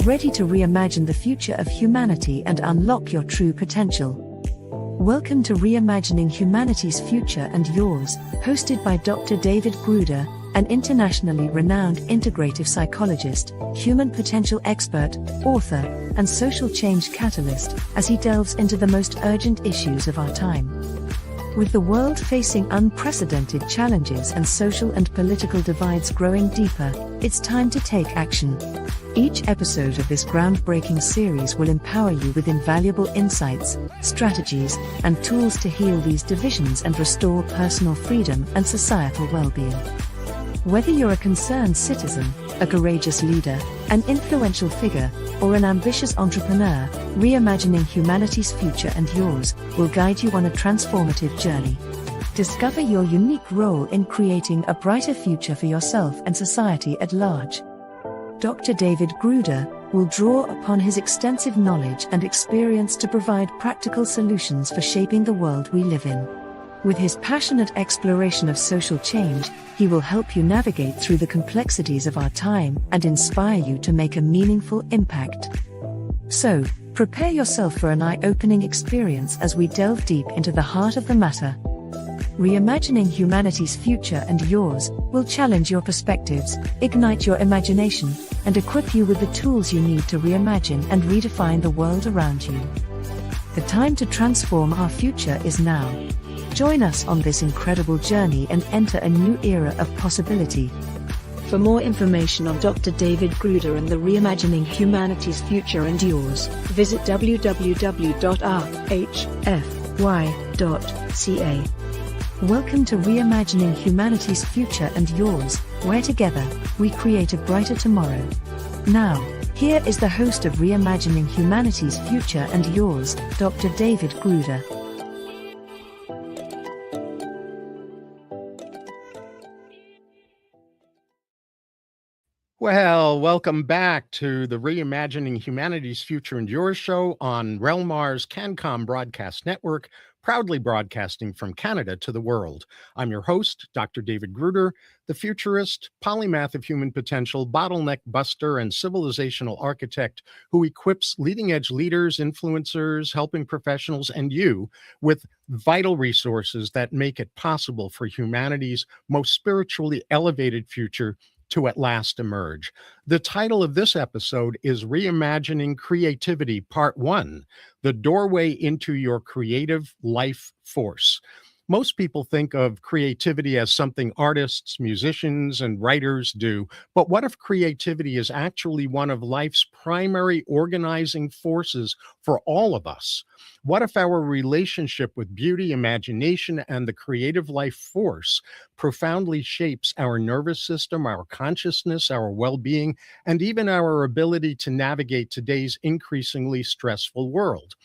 ready to reimagine the future of humanity and unlock your true potential. Welcome to Reimagining Humanity's Future and Yours, hosted by Dr. David Gruder, an internationally renowned integrative psychologist, human potential expert, author, and social change catalyst, as he delves into the most urgent issues of our time. With the world facing unprecedented challenges and social and political divides growing deeper, it's time to take action. Each episode of this groundbreaking series will empower you with invaluable insights, strategies, and tools to heal these divisions and restore personal freedom and societal well-being. Whether you're a concerned citizen, a courageous leader, an influential figure, or an ambitious entrepreneur, Reimagining Humanity's Future and Yours will guide you on a transformative journey. Discover your unique role in creating a brighter future for yourself and society at large. Dr. David Gruder will draw upon his extensive knowledge and experience to provide practical solutions for shaping the world we live in. With his passionate exploration of social change, he will help you navigate through the complexities of our time and inspire you to make a meaningful impact. So, prepare yourself for an eye-opening experience as we delve deep into the heart of the matter. Reimagining Humanity's Future and Yours will challenge your perspectives, ignite your imagination, and equip you with the tools you need to reimagine and redefine the world around you. The time to transform our future is now. Join us on this incredible journey and enter a new era of possibility. For more information on Dr. David Gruder and the Reimagining Humanity's Future and Yours, visit www.rhfy.ca. Welcome to Reimagining Humanity's Future and Yours, where together, we create a brighter tomorrow. Now, here is the host of Reimagining Humanity's Future and Yours, Dr. David Gruder. Well, welcome back to the Reimagining Humanity's Future and Yours show on Relmar's CanCom Broadcast Network, proudly broadcasting from Canada to the world. I'm your host, Dr. David Gruder, the futurist, polymath of human potential, bottleneck buster, and civilizational architect who equips leading-edge leaders, influencers, helping professionals, and you with vital resources that make it possible for humanity's most spiritually elevated future to at last emerge. The title of this episode is Reimagining Creativity Part 1, The Doorway into Your Creative Life Force. Most people think of creativity as something artists, musicians, and writers do, but what if creativity is actually one of life's primary organizing forces for all of us? What if our relationship with beauty, imagination, and the creative life force profoundly shapes our nervous system, our consciousness, our well-being, and even our ability to navigate today's increasingly stressful world?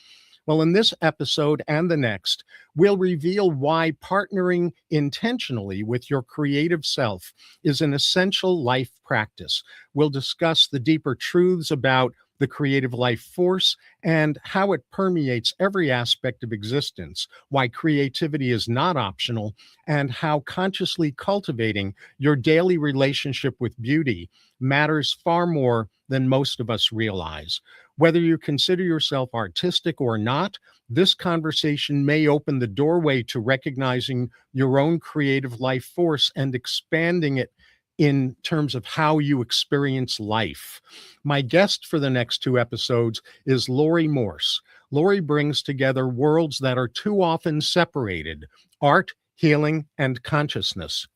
Well, in this episode and the next, we'll reveal why partnering intentionally with your creative self is an essential life practice. We'll discuss the deeper truths about the creative life force and how it permeates every aspect of existence, why creativity is not optional, and how consciously cultivating your daily relationship with beauty matters far more than most of us realize. Whether you consider yourself artistic or not, this conversation may open the doorway to recognizing your own creative life force and expanding it in terms of how you experience life. My guest for the next two episodes is Laurie Morse. Laurie brings together worlds that are too often separated: art, healing, and consciousness.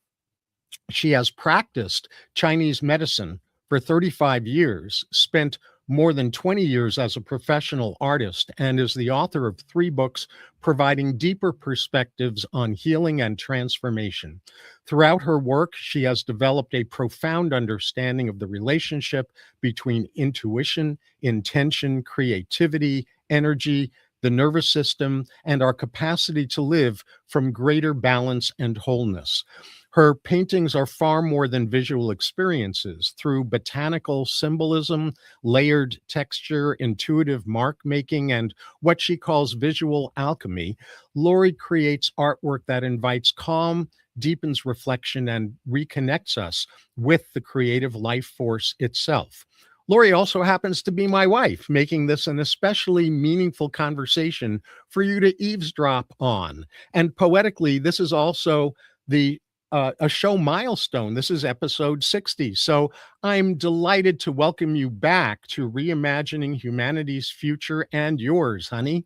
She has practiced Chinese medicine for 35 years, spent more than 20 years as a professional artist, and is the author of 3 books providing deeper perspectives on healing and transformation. Throughout her work, she has developed a profound understanding of the relationship between intuition, intention, creativity, energy, the nervous system, and our capacity to live from greater balance and wholeness. Her paintings are far more than visual experiences. Through botanical symbolism, layered texture, intuitive mark making, and what she calls visual alchemy, Laurie creates artwork that invites calm, deepens reflection, and reconnects us with the creative life force itself. Laurie also happens to be my wife, making this an especially meaningful conversation for you to eavesdrop on. And poetically, this is also the a show milestone. This is episode 60. So I'm delighted to welcome you back to Reimagining Humanity's Future and Yours, honey.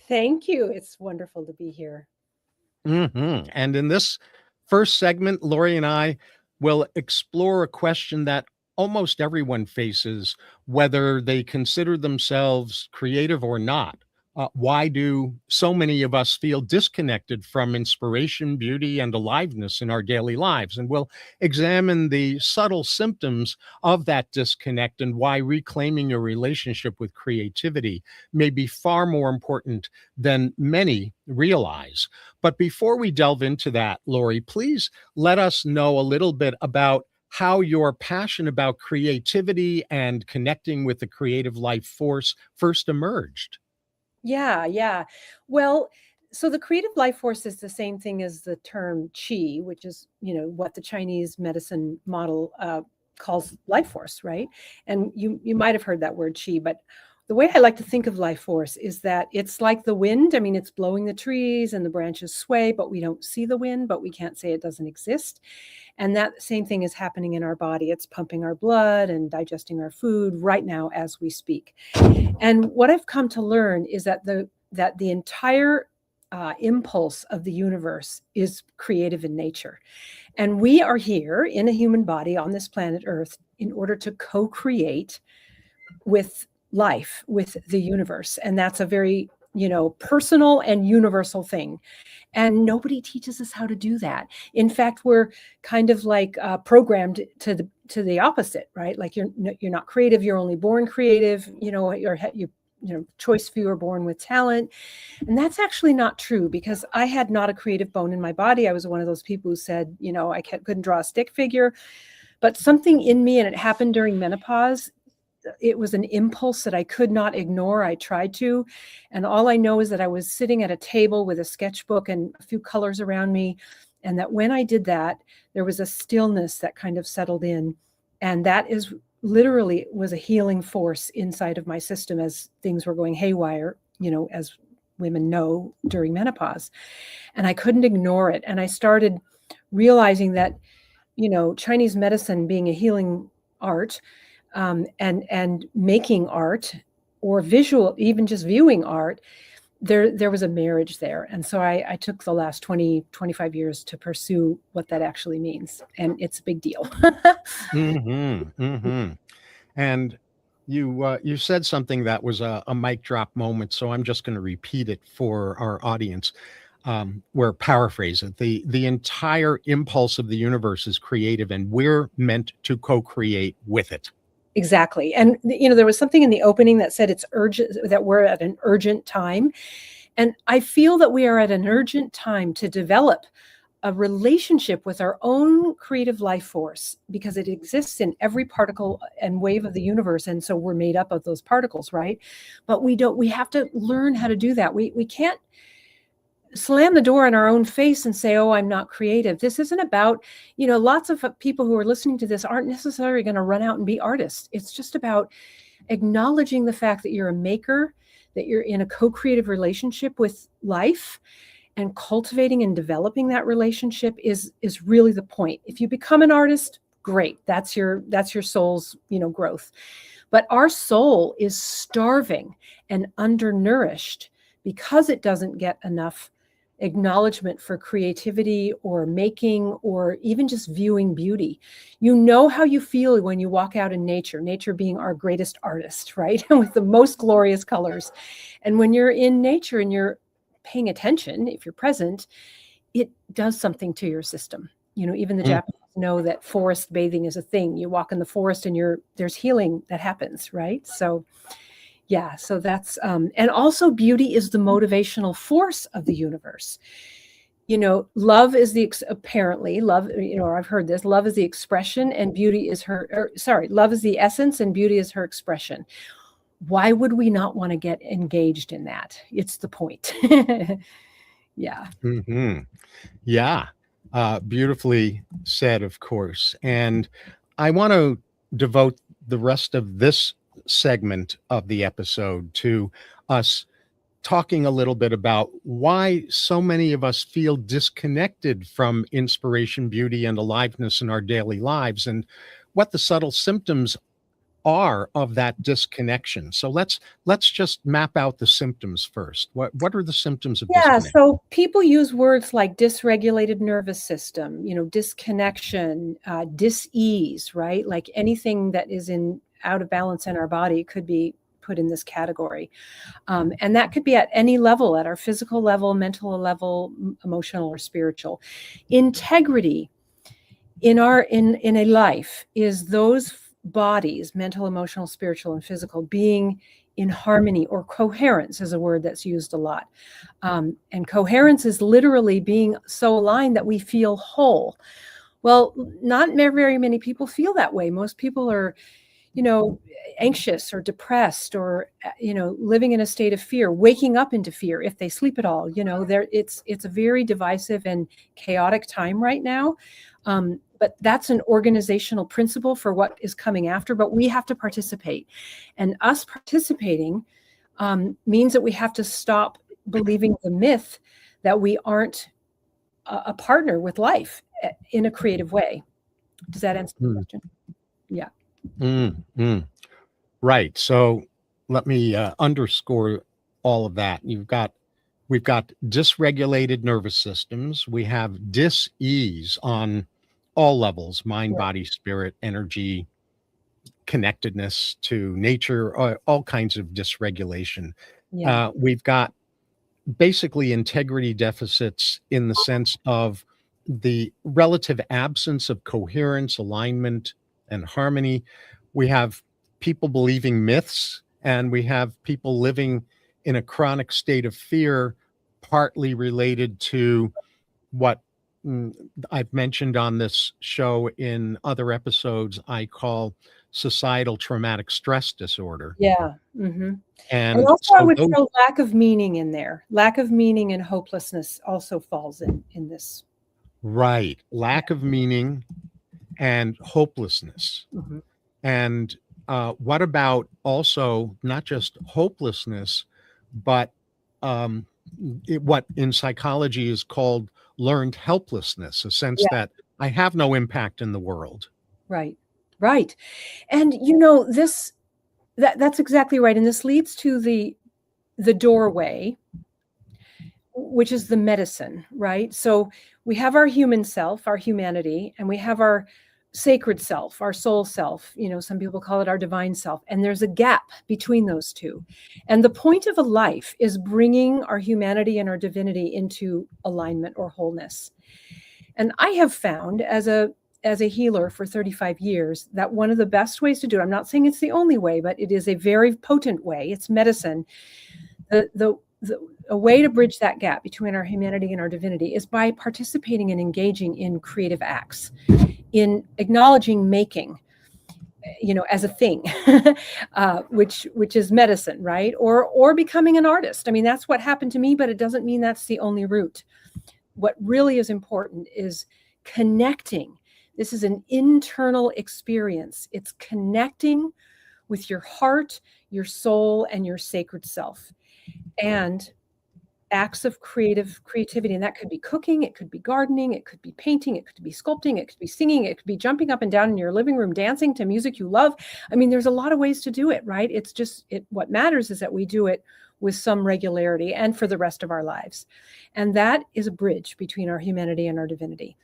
Thank you. It's wonderful to be here. And in this first segment, Laurie and I will explore a question that almost everyone faces, whether they consider themselves creative or not. Why do so many of us feel disconnected from inspiration, beauty, and aliveness in our daily lives? And we'll examine the subtle symptoms of that disconnect and why reclaiming a relationship with creativity may be far more important than many realize. But before we delve into that, Laurie, please let us know a little bit about how your passion about creativity and connecting with the creative life force first emerged. Yeah. Well, so the creative life force is the same thing as the term chi, which is, what the Chinese medicine model calls life force, right? And you might have heard that word chi, but the way I like to think of life force is that it's like the wind. I mean, it's blowing the trees and the branches sway, but we don't see the wind, but we can't say it doesn't exist. And that same thing is happening in our body. It's pumping our blood and digesting our food right now as we speak. And what I've come to learn is that the entire impulse of the universe is creative in nature. And we are here in a human body on this planet Earth in order to co-create with life, with the universe. And that's a very, personal and universal thing. And nobody teaches us how to do that. In fact, we're kind of like programmed to the opposite, right? Like you're not creative, you're only born creative, choice few are born with talent. And that's actually not true, because I had not a creative bone in my body. I was one of those people who said, I couldn't draw a stick figure, but something in me, and it happened during menopause. It was an impulse that I could not ignore. I tried to. And all I know is that I was sitting at a table with a sketchbook and a few colors around me. And that when I did that, there was a stillness that kind of settled in. And that is literally was a healing force inside of my system as things were going haywire, as women know during menopause. And I couldn't ignore it. And I started realizing that, Chinese medicine being a healing art, and making art or visual, even just viewing art, there was a marriage there. And so I took the last 25 years to pursue what that actually means. And it's a big deal. And you said something that was a mic drop moment, so I'm just going to repeat it for our audience. Or paraphrase it. The entire impulse of the universe is creative, and we're meant to co-create with it. Exactly. And, there was something in the opening that said it's urgent, that we're at an urgent time. And I feel that we are at an urgent time to develop a relationship with our own creative life force, because it exists in every particle and wave of the universe. And so we're made up of those particles, right? But we have to learn how to do that. We can't slam the door in our own face and say, oh, I'm not creative. This isn't about, lots of people who are listening to this aren't necessarily going to run out and be artists. It's just about acknowledging the fact that you're a maker, that you're in a co-creative relationship with life, and cultivating and developing that relationship is really the point. If you become an artist, great. That's your soul's, growth. But our soul is starving and undernourished because it doesn't get enough acknowledgement for creativity or making or even just viewing beauty. You know how you feel when you walk out in nature being our greatest artist, right? With the most glorious colors. And when you're in nature and you're paying attention, if you're present, it does something to your system. Even the Japanese know that forest bathing is a thing. You walk in the forest and there's healing that happens, right? So yeah, so that's, and also beauty is the motivational force of the universe. Love is apparently love, or I've heard this, love is the expression and beauty is love is the essence and beauty is her expression. Why would we not want to get engaged in that? It's the point. Yeah. Yeah. Beautifully said, of course. And I want to devote the rest of this segment of the episode to us talking a little bit about why so many of us feel disconnected from inspiration, beauty, and aliveness in our daily lives, and what the subtle symptoms are of that disconnection. So let's just map out the symptoms first. What are the symptoms of Yeah, disconnection? so people use words like dysregulated nervous system, disconnection, dis-ease, right? Like anything that is out of balance in our body could be put in this category. And that could be at any level, at our physical level, mental level, emotional or spiritual. Integrity in a life is those bodies, mental, emotional, spiritual, and physical, being in harmony, or coherence is a word that's used a lot. And coherence is literally being so aligned that we feel whole. Well, not very many people feel that way. Most people are, anxious or depressed, or, living in a state of fear, waking up into fear if they sleep at all. It's a very divisive and chaotic time right now. But that's an organizational principle for what is coming after, but we have to participate. And us participating means that we have to stop believing the myth that we aren't a partner with life in a creative way. Does that answer the question? Yeah. Right. So let me underscore all of that. We've got dysregulated nervous systems. We have dis-ease on all levels: mind, body, spirit, energy, connectedness to nature, all kinds of dysregulation. Yeah. We've got basically integrity deficits in the sense of the relative absence of coherence, alignment, and harmony. We have people believing myths, and we have people living in a chronic state of fear, partly related to what I've mentioned on this show in other episodes I call societal traumatic stress disorder. Yeah. Mm-hmm. And And also, I so would those, throw lack of meaning in there. Lack of meaning and hopelessness also falls in this. right, lack of meaning and hopelessness. Mm-hmm. And what about also not just hopelessness, but what in psychology is called learned helplessness, a sense Yeah. that I have no impact in the world. Right. Right. And that's exactly right. And this leads to the doorway, which is the medicine, right? So we have our human self, our humanity, and we have our sacred self, our soul self. Some people call it our divine self. And there's a gap between those two. And the point of a life is bringing our humanity and our divinity into alignment or wholeness. And I have found as a healer for 35 years that one of the best ways to do it, I'm not saying it's the only way, but it is a very potent way. It's medicine. A way to bridge that gap between our humanity and our divinity is by participating and engaging in creative acts, in acknowledging making, as a thing, which is medicine, right? Or becoming an artist. I mean, that's what happened to me, but it doesn't mean that's the only route. What really is important is connecting. This is an internal experience. It's connecting with your heart, your soul, and your sacred self. And acts of creativity, and that could be cooking, it could be gardening, it could be painting, it could be sculpting, it could be singing, it could be jumping up and down in your living room dancing to music you love. I mean, there's a lot of ways to do it, right? It's just what matters is that we do it with some regularity and for the rest of our lives. And that is a bridge between our humanity and our divinity.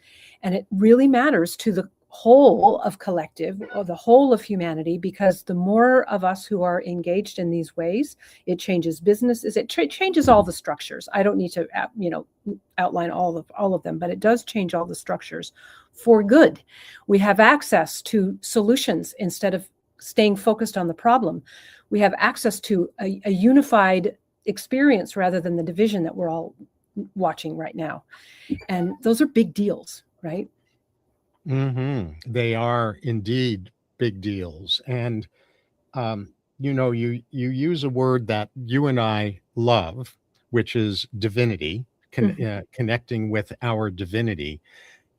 And it really matters to the whole of collective, or the whole of humanity, because the more of us who are engaged in these ways, it changes businesses, it changes all the structures. I don't need to outline all of them, but it does change all the structures for good. We have access to solutions instead of staying focused on the problem. We have access to a unified experience rather than the division that we're all watching right now. And those are big deals, right? Mm-hmm. They are indeed big deals. And, you use a word that you and I love, which is divinity, connecting with our divinity.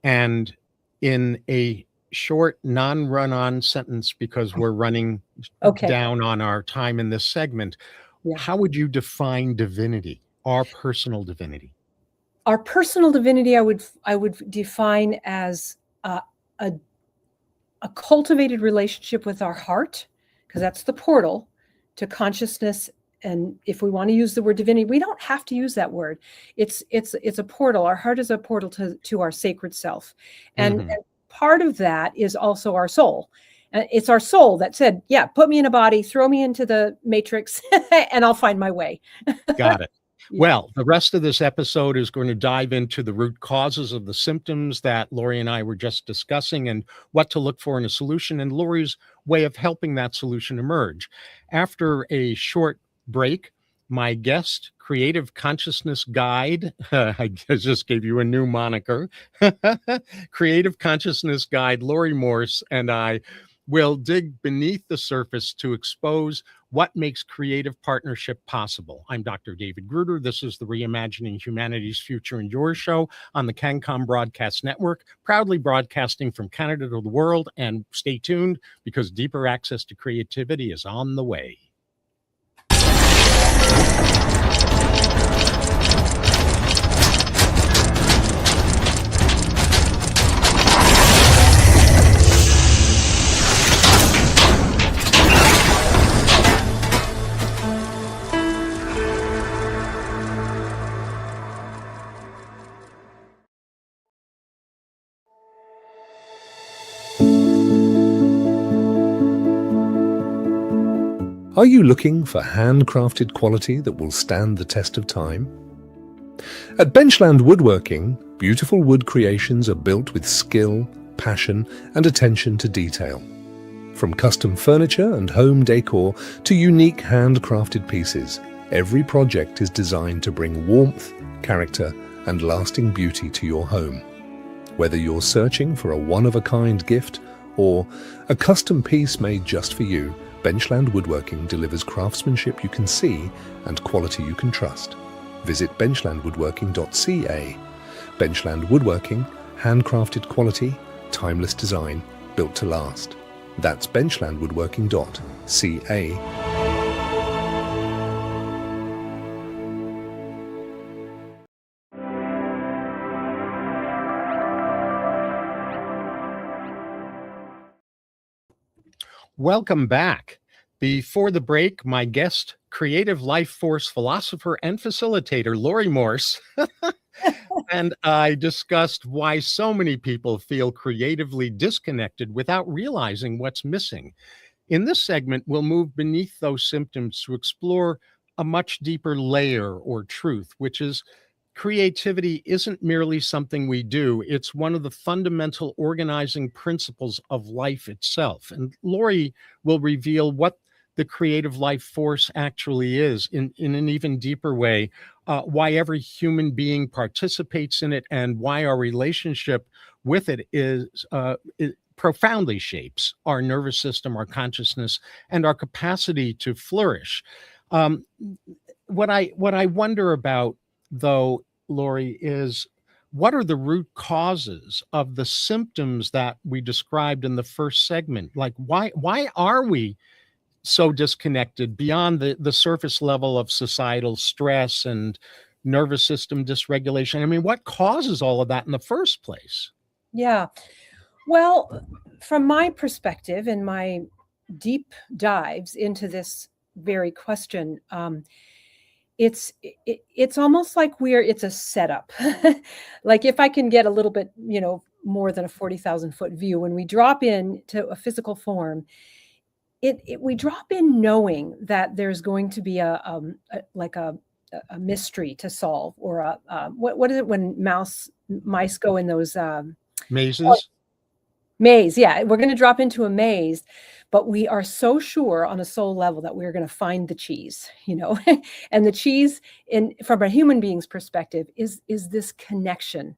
And in a short, non-run-on sentence because we're running Okay. down on our time in this segment. Yeah. How would you define divinity, our personal divinity? Our personal divinity, I would define as a cultivated relationship with our heart, because that's the portal to consciousness. And if we want to use the word divinity, we don't have to use that word. It's a portal. Our heart is a portal to our sacred self, and part of that is also our soul. It's our soul that said, "Yeah, put me in a body, throw me into the matrix, and I'll find my way." Got it. Yeah. Well, the rest of this episode is going to dive into the root causes of the symptoms that Laurie and I were just discussing and what to look for in a solution and Laurie's way of helping that solution emerge. After a short break, my guest, creative consciousness guide, I just gave you a new moniker, creative consciousness guide, Laurie Morse, and I will dig beneath the surface to expose what makes creative partnership possible. I'm Dr. David Gruder. This is the Reimagining Humanity's Future and Yours show on the CanCom Broadcast Network, proudly broadcasting from Canada to the world. And stay tuned because deeper access to creativity is on the way. Are you looking for handcrafted quality that will stand the test of time? At Benchland Woodworking, beautiful wood creations are built with skill, passion, and attention to detail. From custom furniture and home decor to unique handcrafted pieces, every project is designed to bring warmth, character, and lasting beauty to your home. Whether you're searching for a one-of-a-kind gift or a custom piece made just for you, Benchland Woodworking delivers craftsmanship you can see and quality you can trust. Visit benchlandwoodworking.ca. Benchland Woodworking, handcrafted quality, timeless design, built to last. That's benchlandwoodworking.ca. Welcome back. Before the break, my guest, creative life force philosopher and facilitator, Laurie Morse, and I discussed why so many people feel creatively disconnected without realizing what's missing. In this segment, we'll move beneath those symptoms to explore a much deeper layer or truth, which is creativity isn't merely something we do. It's one of the fundamental organizing principles of life itself. And Laurie will reveal what the creative life force actually is in an even deeper way, why every human being participates in it, and why our relationship with it it profoundly shapes our nervous system, our consciousness, and our capacity to flourish. What I wonder about, though, Laurie, is what are the root causes of the symptoms that we described in the first segment? Like, why are we so disconnected beyond the surface level of societal stress and nervous system dysregulation? I mean, what causes all of that in the first place? Yeah. Well, from my perspective and my deep dives into this very question, it's almost like it's a setup. Like if I can get a little bit, more than a 40,000 foot view, when we drop into a physical form, we drop in knowing that there's going to be a mystery to solve, or what is it when mice go in those Mazes? maze? Yeah, we're going to drop into a maze, but we are so sure on a soul level that we're going to find the cheese, and the cheese, from a human being's perspective, is this connection.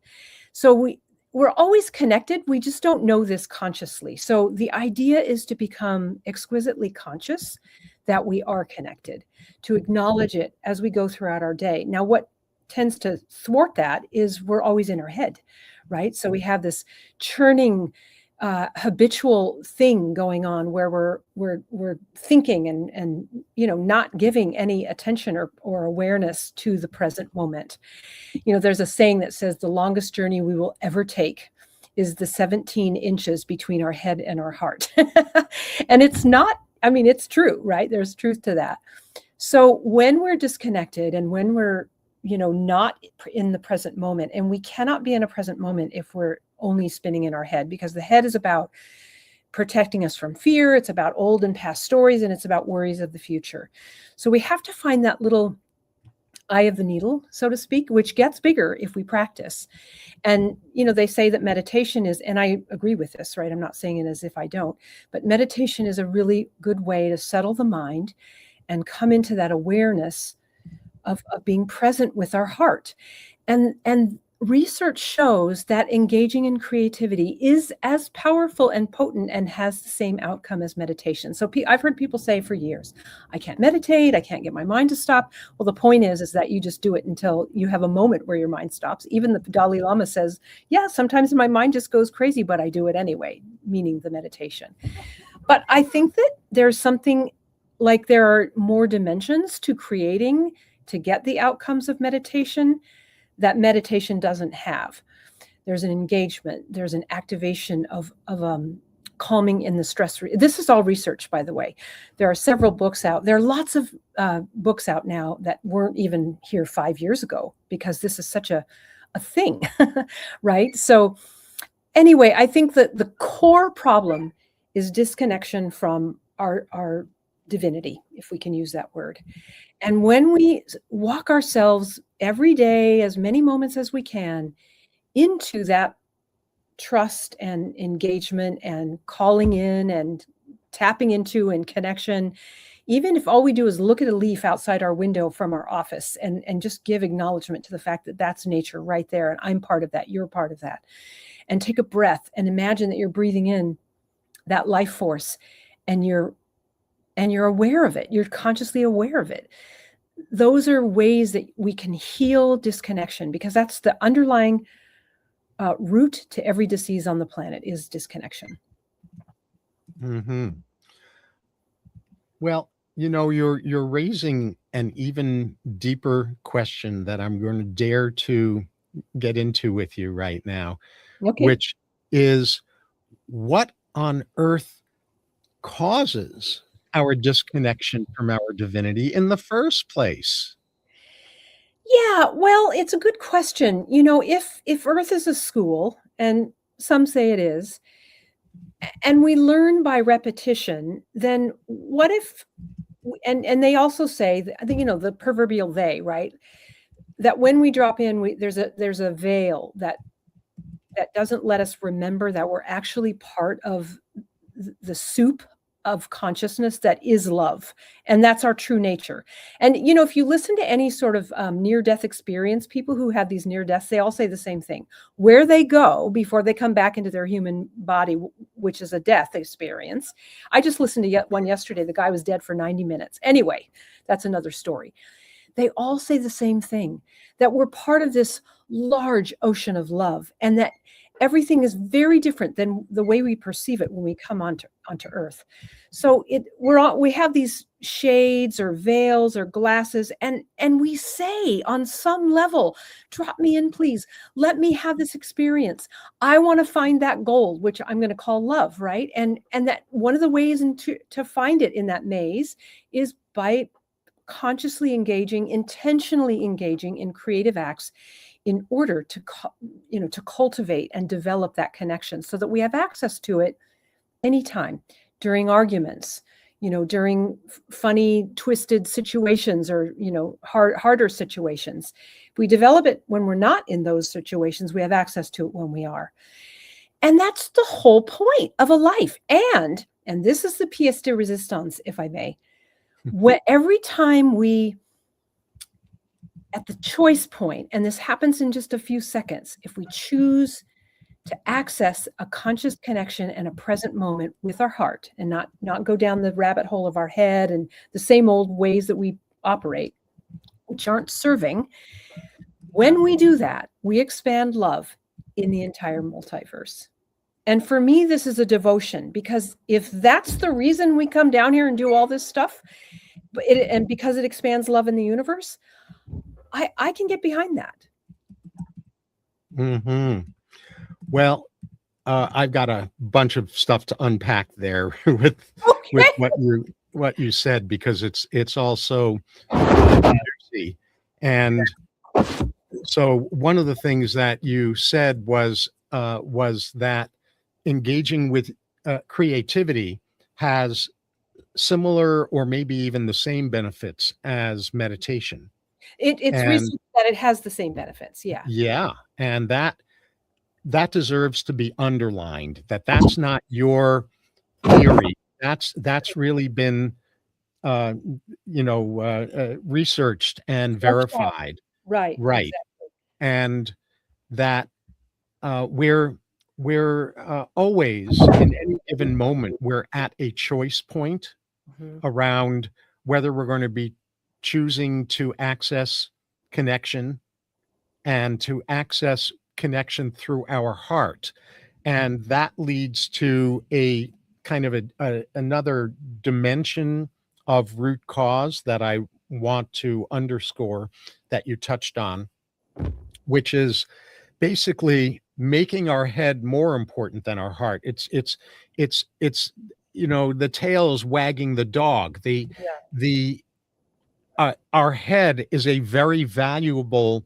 So we're always connected. We just don't know this consciously. So the idea is to become exquisitely conscious that we are connected, to acknowledge it as we go throughout our day. Now, what tends to thwart that is we're always in our head, right? So we have this churning habitual thing going on where we're thinking and not giving any attention or awareness to the present moment. There's a saying that says the longest journey we will ever take is the 17 inches between our head and our heart. And it's not, it's true, right? There's truth to that. So when we're disconnected and when we're not in the present moment, and we cannot be in a present moment if we're only spinning in our head, because the head is about protecting us from fear. It's about old and past stories, and it's about worries of the future. So we have to find that little eye of the needle, so to speak, which gets bigger if we practice. And, they say that meditation is, and I agree with this, right? I'm not saying it as if I don't, but meditation is a really good way to settle the mind and come into that awareness of being present with our heart. And research shows that engaging in creativity is as powerful and potent and has the same outcome as meditation. So I've heard people say for years, I can't meditate, I can't get my mind to stop. Well, the point is that you just do it until you have a moment where your mind stops. Even the Dalai Lama says, yeah, sometimes my mind just goes crazy, but I do it anyway, meaning the meditation. But I think that there's something like there are more dimensions to creating to get the outcomes of meditation that meditation doesn't have. There's an engagement, there's an activation of calming in the stress. This is all research, by the way. There are several books out. There are lots of books out now that weren't even here 5 years ago, because this is such a thing, right? So anyway, I think that the core problem is disconnection from our divinity, if we can use that word. And when we walk ourselves every day, as many moments as we can, into that trust and engagement and calling in and tapping into and connection, even if all we do is look at a leaf outside our window from our office and just give acknowledgement to the fact that that's nature right there, and I'm part of that, you're part of that, and take a breath and imagine that you're breathing in that life force and you're aware of it. You're consciously aware of it. Those are ways that we can heal disconnection, because that's the underlying root to every disease on the planet is disconnection. Mm-hmm. Well, you're raising an even deeper question that I'm going to dare to get into with you right now, Okay. which is, what on earth causes our disconnection from our divinity in the first place? Yeah, well, it's a good question. If Earth is a school, and some say it is, and we learn by repetition, then what if, and they also say, I think, the proverbial they, right? That when we drop in, there's a veil that doesn't let us remember that we're actually part of the soup of consciousness that is love. And that's our true nature. And, if you listen to any sort of near-death experience, people who have these near deaths, they all say the same thing. Where they go before they come back into their human body, which is a death experience. I just listened to one yesterday. The guy was dead for 90 minutes. Anyway, that's another story. They all say the same thing, that we're part of this large ocean of love, and that everything is very different than the way we perceive it when we come onto Earth. So we have these shades or veils or glasses, and we say on some level, drop me in, please. Let me have this experience. I want to find that gold, which I'm going to call love, right? And that one of the ways to find it in that maze is by consciously engaging, intentionally engaging in creative acts in order to cultivate and develop that connection, so that we have access to it anytime, during arguments, during funny, twisted situations, or, harder situations. If we develop it when we're not in those situations, we have access to it when we are. And that's the whole point of a life. And this is the pièce de résistance, if I may. Every time we, at the choice point, and this happens in just a few seconds, if we choose to access a conscious connection and a present moment with our heart, and not go down the rabbit hole of our head and the same old ways that we operate, which aren't serving, when we do that, we expand love in the entire multiverse. And for me, this is a devotion, because if that's the reason we come down here and do all this stuff, and because it expands love in the universe, I can get behind that. Hmm. Well, I've got a bunch of stuff to unpack there with Okay. what you said, because it's also juicy. And so one of the things that you said was that engaging with creativity has similar or maybe even the same benefits as meditation. It's And research that it has the same benefits. Yeah. yeah, and that deserves to be underlined, that that's not your theory. That's really been uh, researched and Fleshed out. verified. Right. Right. Exactly. And that we're always, in any given moment, we're at a choice point Mhm. around whether we're going to be choosing to access connection, and to access connection through our heart. And that leads to a kind of another dimension of root cause that I want to underscore, that you touched on, which is basically making our head more important than our heart. It's the tail is wagging the dog. Yeah. The Our head is a very valuable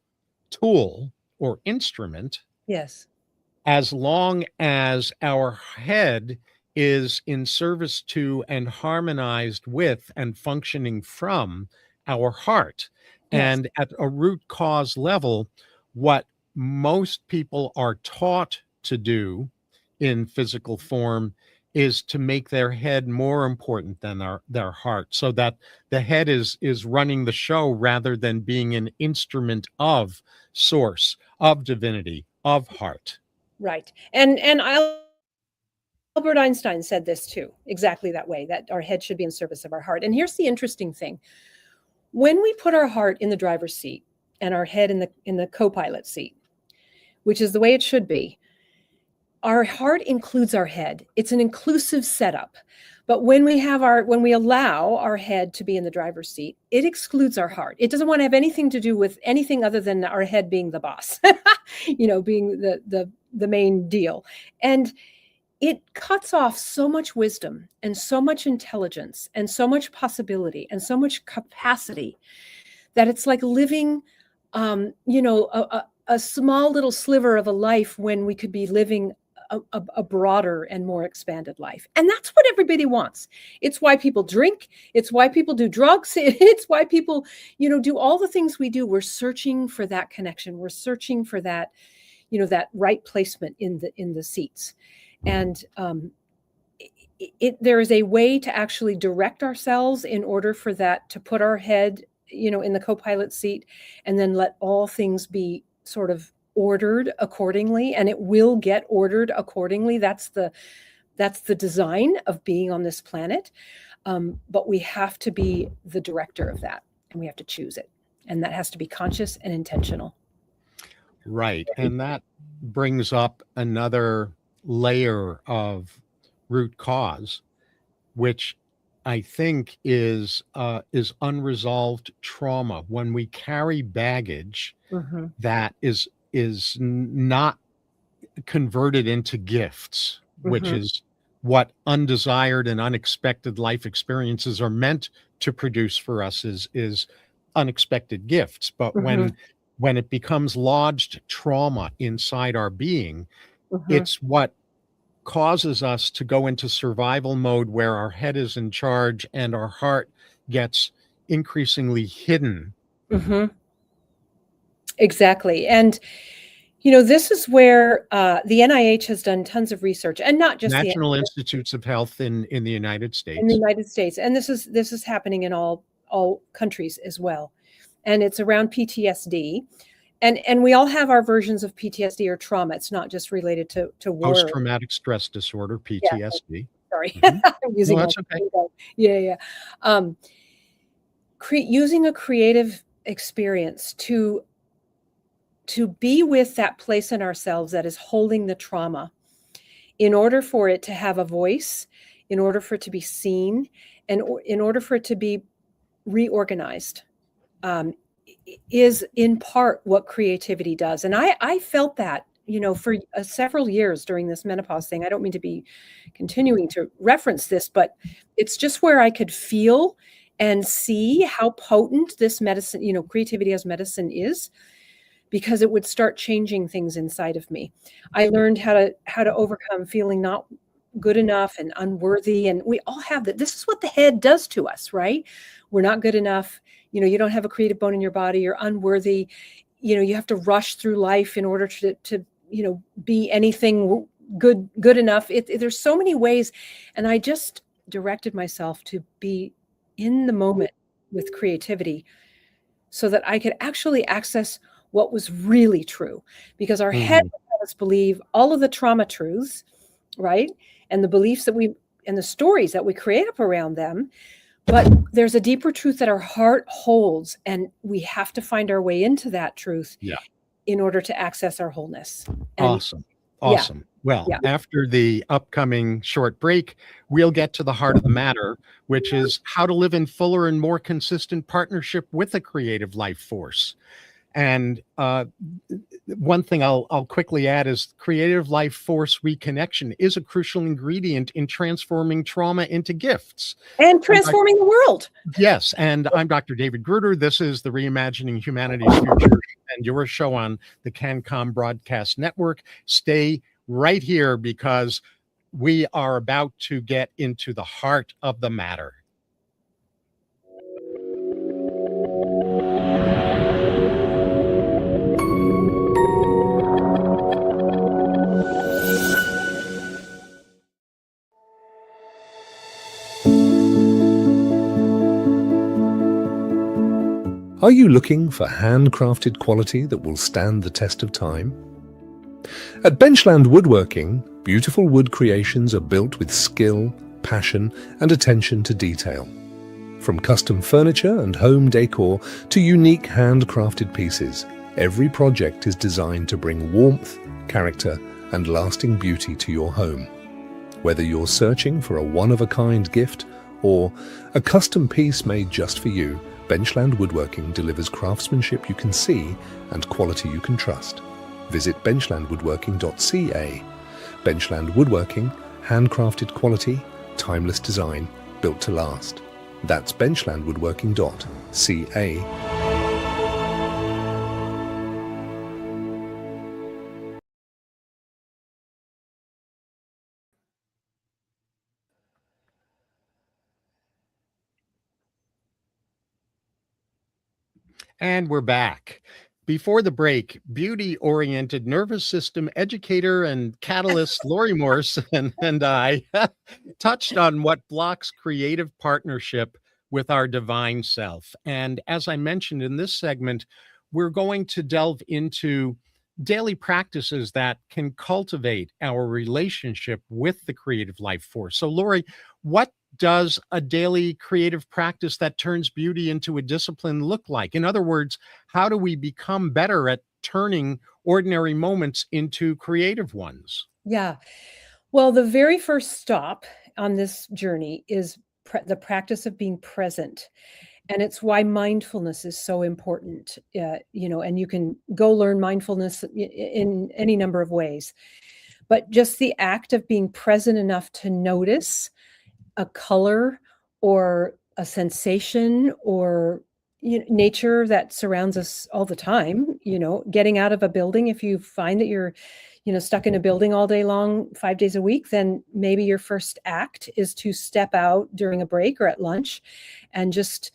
tool or instrument, Yes. as long as our head is in service to and harmonized with and functioning from our heart. Yes. And at a root cause level, what most people are taught to do in physical form is to make their head more important than their heart, so that the head is running the show rather than being an instrument of source, of divinity, of heart. Right. And Albert Einstein said this too, exactly that way, that our head should be in service of our heart. And here's the interesting thing. When we put our heart in the driver's seat and our head in the co-pilot seat, which is the way it should be, our heart includes our head. It's an inclusive setup. But when we allow our head to be in the driver's seat, it excludes our heart. It doesn't want to have anything to do with anything other than our head being the boss, being the main deal. And it cuts off so much wisdom and so much intelligence and so much possibility and so much capacity, that it's like living, a small little sliver of a life when we could be living a broader and more expanded life. And that's what everybody wants. It's why people drink. It's why people do drugs. It's why people, do all the things we do. We're searching for that connection. We're searching for that, that right placement in the seats. And there is a way to actually direct ourselves in order for that to put our head, in the co-pilot seat, and then let all things be sort of ordered accordingly, and it will get ordered accordingly. That's the design of being on this planet. But we have to be the director of that, and we have to choose it. And that has to be conscious and intentional. Right. And that brings up another layer of root cause, which I think is unresolved trauma. When we carry baggage Mhm. that is not converted into gifts, which Mhm. is what undesired and unexpected life experiences are meant to produce for us, is unexpected gifts. But Mhm. when it becomes lodged trauma inside our being, Mhm. it's what causes us to go into survival mode, where our head is in charge and our heart gets increasingly hidden. Mhm. Exactly. And this is where the NIH has done tons of research, and not just the National Institutes of Health in the United in the States. United States, and this is happening in all countries as well. And it's around PTSD, and we all have our versions of PTSD or trauma. It's not just related to war. Post-traumatic stress disorder, Yeah, PTSD. sorry, Mhm. I'm No, using all that's okay. lingo. Yeah, yeah. Um, Using a creative experience to be with that place in ourselves that is holding the trauma, in order for it to have a voice, in order for it to be seen, and in order for it to be reorganized, is in part what creativity does. And I felt that, for several years during this menopause thing. I don't mean to be continuing to reference this, but it's just where I could feel and see how potent this medicine, creativity as medicine is, because it would start changing things inside of me. I learned how to overcome feeling not good enough and unworthy. And we all have that. This is what the head does to us, right? We're not good enough. You don't have a creative bone in your body. You're unworthy. You have to rush through life in order to be anything good enough. There's so many ways. And I just directed myself to be in the moment with creativity so that I could actually access what was really true, because our head let us believe all of the trauma truths, right? And the beliefs and the stories that we create up around them. But there's a deeper truth that our heart holds, and we have to find our way into that truth in order to access our wholeness. And Awesome. Well, after the upcoming short break, we'll get to the heart of the matter, which is how to live in fuller and more consistent partnership with a creative life force. And one thing I'll quickly add is creative life force reconnection is a crucial ingredient in transforming trauma into gifts. And transforming the world. Yes. And I'm Dr. David Gruder. This is the Reimagining Humanity's Future and your show on the CanCom Broadcast Network. Stay right here because we are about to get into the heart of the matter. Are you looking for handcrafted quality that will stand the test of time? At Benchland Woodworking, beautiful wood creations are built with skill, passion, and attention to detail. From custom furniture and home decor to unique handcrafted pieces, every project is designed to bring warmth, character, and lasting beauty to your home. Whether you're searching for a one-of-a-kind gift or a custom piece made just for you, Benchland Woodworking delivers craftsmanship you can see and quality you can trust. Visit benchlandwoodworking.ca. Benchland Woodworking, handcrafted quality, timeless design, built to last. That's benchlandwoodworking.ca. And we're back. Before the break, beauty-oriented nervous system educator and catalyst Laurie Morse and I touched on what blocks creative partnership with our divine self. And as I mentioned in this segment, we're going to delve into daily practices that can cultivate our relationship with the creative life force. So, Laurie, what does a daily creative practice that turns beauty into a discipline look like? In other words, how do we become better at turning ordinary moments into creative ones? Yeah. Well, the very first stop on this journey is the practice of being present. And it's why mindfulness is so important, and you can go learn mindfulness in any number of ways. But just the act of being present enough to notice a color or a sensation or nature that surrounds us all the time, getting out of a building. If you find that you're stuck in a building all day long, 5 days a week, then maybe your first act is to step out during a break or at lunch and just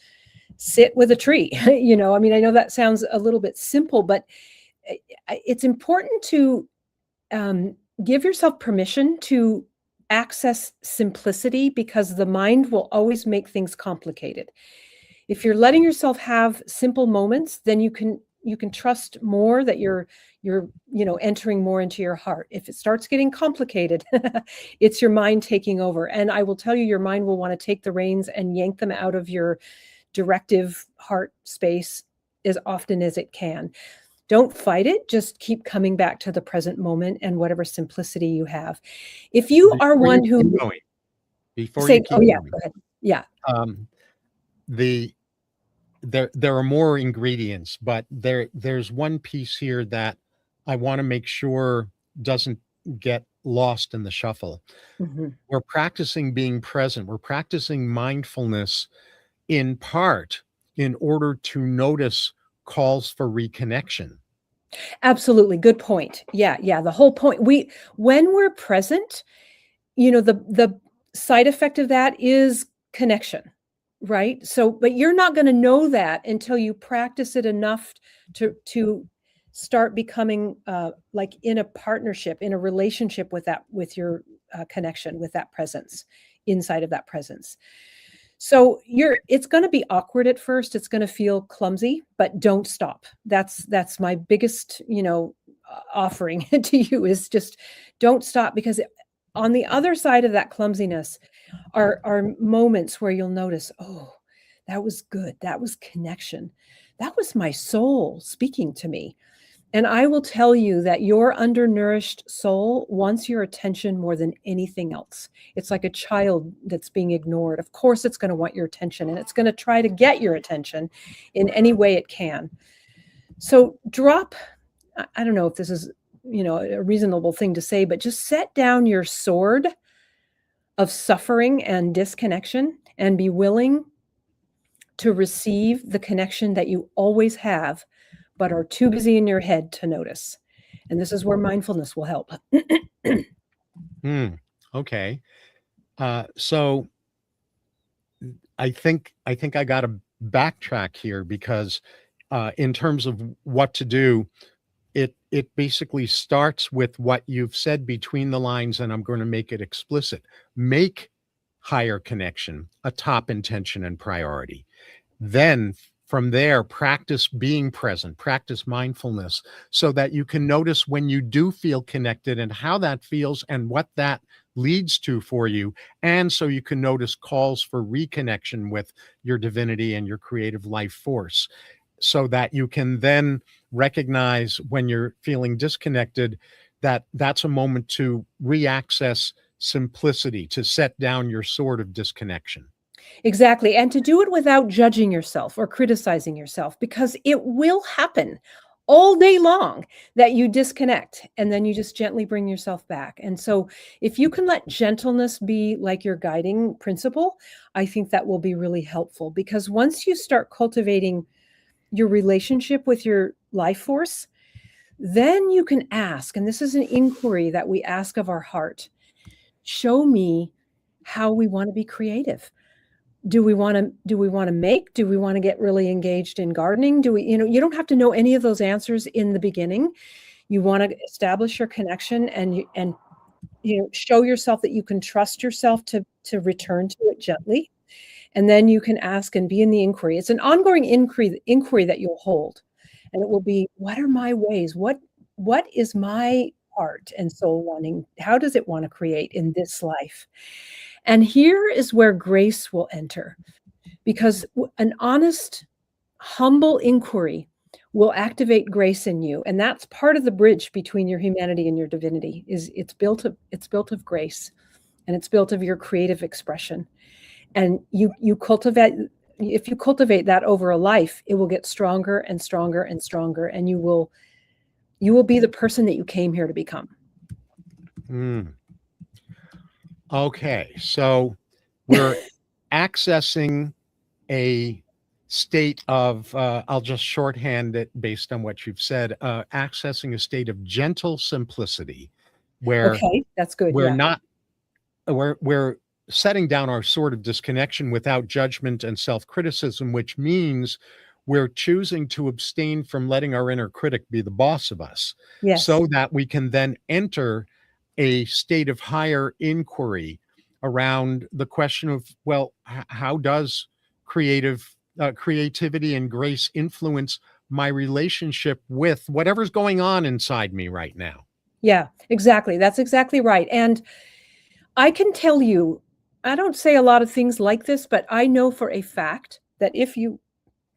sit with a tree. I know that sounds a little bit simple, but it's important to give yourself permission to access simplicity, because the mind will always make things complicated. If you're letting yourself have simple moments, then you can trust more that you're entering more into your heart. If it starts getting complicated, it's your mind taking over. And I will tell you, your mind will want to take the reins and yank them out of your directive heart space as often as it can. Don't fight it. Just keep coming back to the present moment and whatever simplicity you have. If you are Before one you who keep going, before you say, oh keep yeah, going, go ahead. Yeah. The there are more ingredients, but there's one piece here that I want to make sure doesn't get lost in the shuffle. Mhm. We're practicing being present. We're practicing mindfulness in part in order to notice calls for reconnection. Absolutely. Good point. Yeah. Yeah. The whole point, when we're present, the side effect of that is connection, right? So, but you're not going to know that until you practice it enough to start becoming like in a partnership, in a relationship with your connection, with that presence, inside of that presence. So it's going to be awkward at first. It's going to feel clumsy, but don't stop. That's my biggest, offering to you, is just don't stop, because on the other side of that clumsiness are moments where you'll notice, oh, that was good. That was connection. That was my soul speaking to me. And I will tell you that your undernourished soul wants your attention more than anything else. It's like a child that's being ignored. Of course, it's going to want your attention, and it's going to try to get your attention in any way it can. So I don't know if this is, a reasonable thing to say, but just set down your sword of suffering and disconnection and be willing to receive the connection that you always have, but are too busy in your head to notice. And this is where mindfulness will help. Okay. So I think I got to backtrack here, because in terms of what to do, it basically starts with what you've said between the lines, and I'm going to make it explicit. Make higher connection a top intention and priority. Then from there, practice being present, practice mindfulness, so that you can notice when you do feel connected and how that feels and what that leads to for you. And so you can notice calls for reconnection with your divinity and your creative life force, so that you can then recognize when you're feeling disconnected that that's a moment to reaccess simplicity, to set down your sword of disconnection. Exactly. And to do it without judging yourself or criticizing yourself, because it will happen all day long that you disconnect, and then you just gently bring yourself back. And so if you can let gentleness be like your guiding principle, I think that will be really helpful, because once you start cultivating your relationship with your life force, then you can ask, and this is an inquiry that we ask of our heart, show me how we want to be creative. Do we want to make? Do we want to get really engaged in gardening? Do we, you don't have to know any of those answers in the beginning. You want to establish your connection and show yourself that you can trust yourself to return to it gently. And then you can ask and be in the inquiry. It's an ongoing inquiry that you'll hold. And it will be, what are my ways? What is my heart and soul wanting? How does it want to create in this life? And here is where grace will enter, because an honest, humble inquiry will activate grace in you. And that's part of the bridge between your humanity and your divinity. It's built of grace, and it's built of your creative expression. And you cultivate, if you cultivate that over a life, it will get stronger and stronger and stronger, and you will be the person that you came here to become. Okay, so we're accessing a state of, I'll just shorthand it based on what you've said, accessing a state of gentle simplicity, where Okay, that's good. we're Yeah. not, we're setting down our sword of disconnection without judgment and self-criticism, which means we're choosing to abstain from letting our inner critic be the boss of us, Yes. so that we can then enter a state of higher inquiry around the question of, well, how does creativity and grace influence my relationship with whatever's going on inside me right now? Yeah, exactly. That's exactly right. And I can tell you, I don't say a lot of things like this, but I know for a fact that if you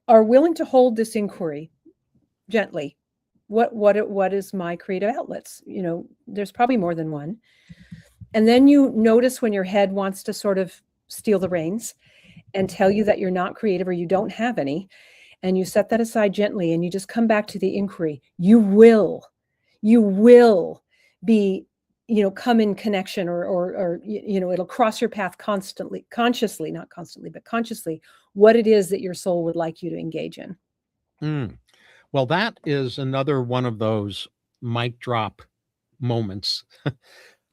are willing to hold this inquiry gently, what is my creative outlets? There's probably more than one. And then you notice when your head wants to sort of steal the reins and tell you that you're not creative or you don't have any, and you set that aside gently and you just come back to the inquiry. You will be, come in connection or it'll cross your path consciously, not constantly, but consciously, what it is that your soul would like you to engage in. Well, that is another one of those mic drop moments,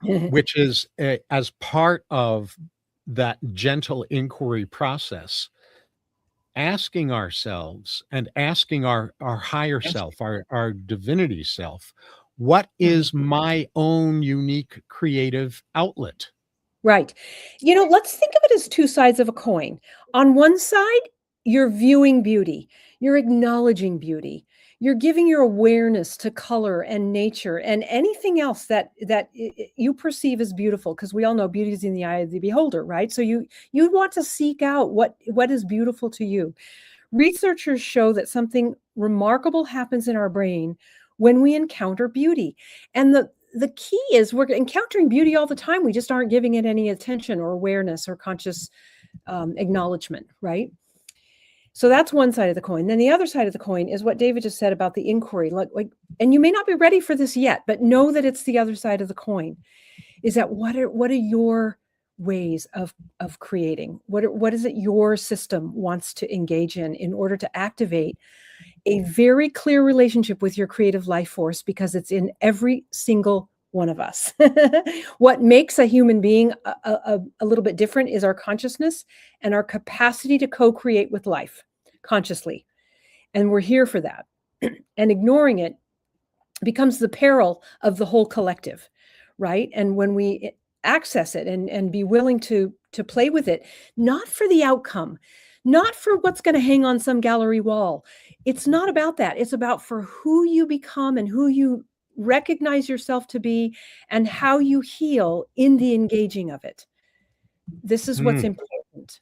which is as part of that gentle inquiry process, asking ourselves and asking our higher self, our divinity self, what is my own unique creative outlet? Right. Let's think of it as two sides of a coin. On one side, you're viewing beauty, you're acknowledging beauty, you're giving your awareness to color and nature and anything else that you perceive as beautiful, because we all know beauty is in the eye of the beholder, right? So you want to seek out what is beautiful to you. Researchers show that something remarkable happens in our brain when we encounter beauty. And the key is we're encountering beauty all the time. We just aren't giving it any attention or awareness or conscious acknowledgement, right? So that's one side of the coin. Then the other side of the coin is what David just said about the inquiry. And you may not be ready for this yet, but know that it's the other side of the coin. Is that what are your ways of creating? What is it your system wants to engage in order to activate a very clear relationship with your creative life force, because it's in every single one of us. What makes a human being a little bit different is our consciousness and our capacity to co-create with life consciously. And we're here for that. And ignoring it becomes the peril of the whole collective, right? And when we access it and be willing to play with it, not for the outcome, not for what's going to hang on some gallery wall. It's not about that. It's about for who you become and who you recognize yourself to be and how you heal in the engaging of it. This is what's important.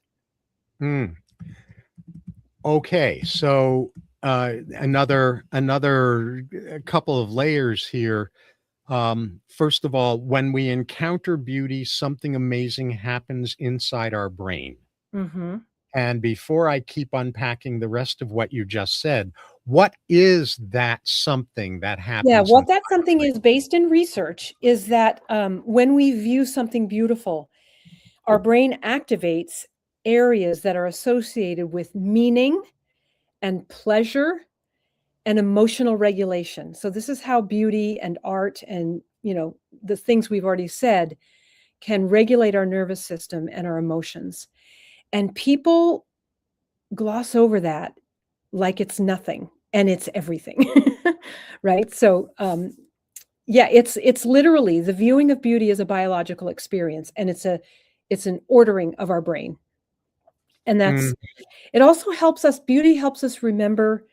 Okay, so another couple of layers here. First of all, when we encounter beauty, something amazing happens inside our brain. And before I keep unpacking the rest of what you just said, what is that something that happens? Yeah, what that something is, based in research, is that when we view something beautiful, our brain activates areas that are associated with meaning and pleasure and emotional regulation. So this is how beauty and art and, the things we've already said can regulate our nervous system and our emotions. And people gloss over that like it's nothing, and it's everything, right? So, it's literally the viewing of beauty as a biological experience, and it's an ordering of our brain. And it also helps us, beauty helps us remember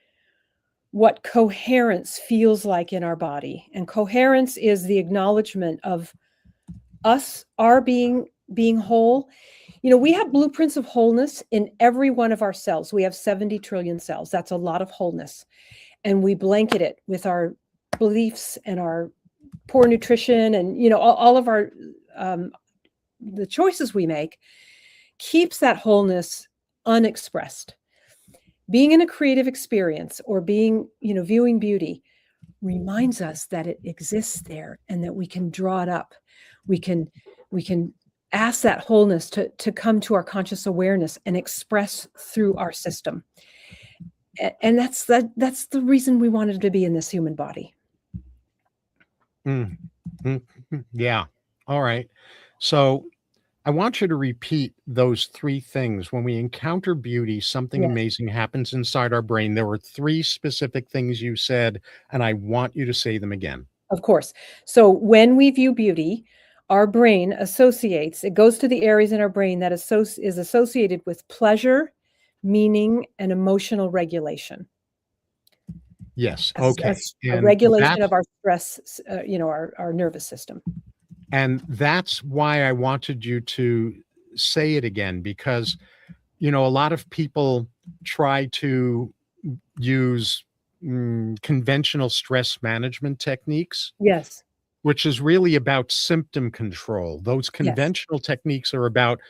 what coherence feels like in our body. And coherence is the acknowledgement of our being whole. We have blueprints of wholeness in every one of our cells. We have 70 trillion cells. That's a lot of wholeness. And we blanket it with our beliefs and our poor nutrition and, all of our, the choices we make keeps that wholeness unexpressed. Being in a creative experience or being, viewing beauty reminds us that it exists there and that we can draw it up. We can ask that wholeness to come to our conscious awareness and express through our system. And that's the reason we wanted to be in this human body. Yeah. All right. So I want you to repeat those three things. When we encounter beauty, something amazing happens inside our brain. There were three specific things you said, and I want you to say them again. Of course. So when we view beauty, our brain it goes to the areas in our brain that is associated with pleasure, meaning, and emotional regulation. Yes. Okay. A regulation of our stress, our nervous system. And that's why I wanted you to say it again, because, a lot of people try to use conventional stress management techniques, Yes. which is really about symptom control. Those Yes. conventional techniques are about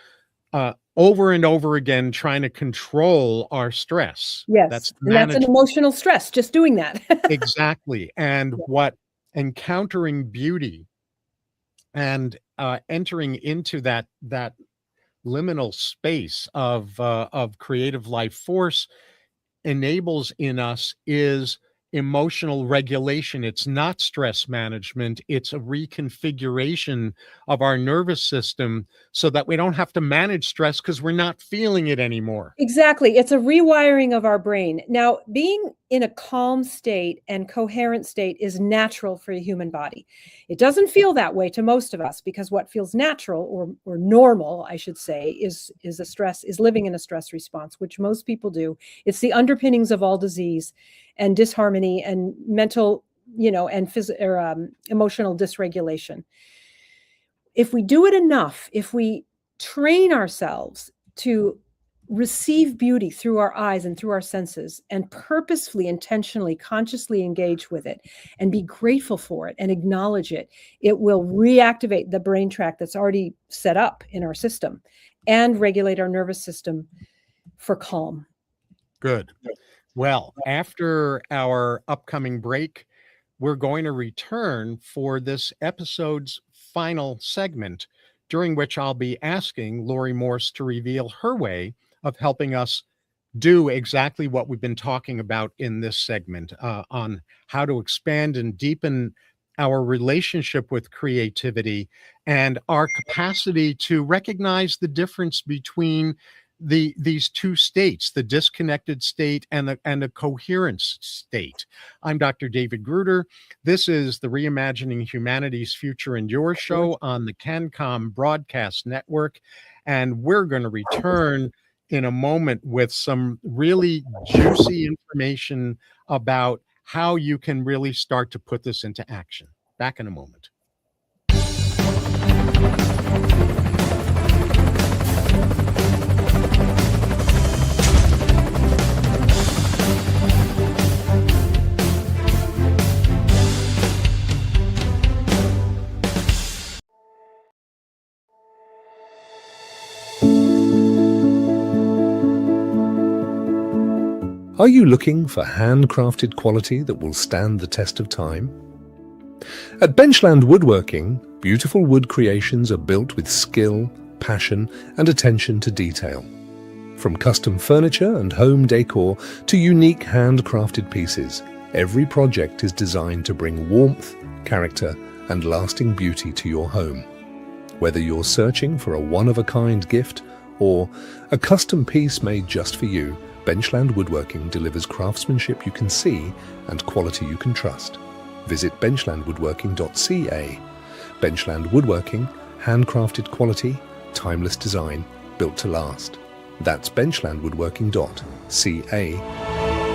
over and over again trying to control our stress. Yes. That's And that's an management. emotional stress, just doing that. Exactly. And Yeah. what encountering beauty and entering into that liminal space of creative life force enables in us is emotional regulation. It's not stress management. It's a reconfiguration of our nervous system so that we don't have to manage stress because we're not feeling it anymore. Exactly. It's a rewiring of our brain. Now, being in a calm state and coherent state is natural for a human body. It doesn't feel that way to most of us because what feels natural or normal, I should say, is living in a stress response, which most people do. It's the underpinnings of all disease and disharmony and mental, and emotional dysregulation. If we do it enough, if we train ourselves to receive beauty through our eyes and through our senses and purposefully, intentionally, consciously engage with it and be grateful for it and acknowledge it, it will reactivate the brain tract that's already set up in our system and regulate our nervous system for calm. Good. Well, after our upcoming break, we're going to return for this episode's final segment, during which I'll be asking Laurie Morse to reveal her way of helping us do exactly what we've been talking about in this segment on how to expand and deepen our relationship with creativity and our capacity to recognize the difference between these two states, the disconnected state and the coherence state. I'm Dr. David Gruder. This is the Reimagining Humanity's Future and Yours show on the CanCom Broadcast Network, and we're going to return in a moment with some really juicy information about how you can really start to put this into action. Back in a moment. Are you looking for handcrafted quality that will stand the test of time? At Benchland Woodworking, beautiful wood creations are built with skill, passion, and attention to detail. From custom furniture and home decor to unique handcrafted pieces, every project is designed to bring warmth, character, and lasting beauty to your home. Whether you're searching for a one-of-a-kind gift or a custom piece made just for you, Benchland Woodworking delivers craftsmanship you can see and quality you can trust. Visit benchlandwoodworking.ca. Benchland Woodworking, handcrafted quality, timeless design, built to last. That's benchlandwoodworking.ca.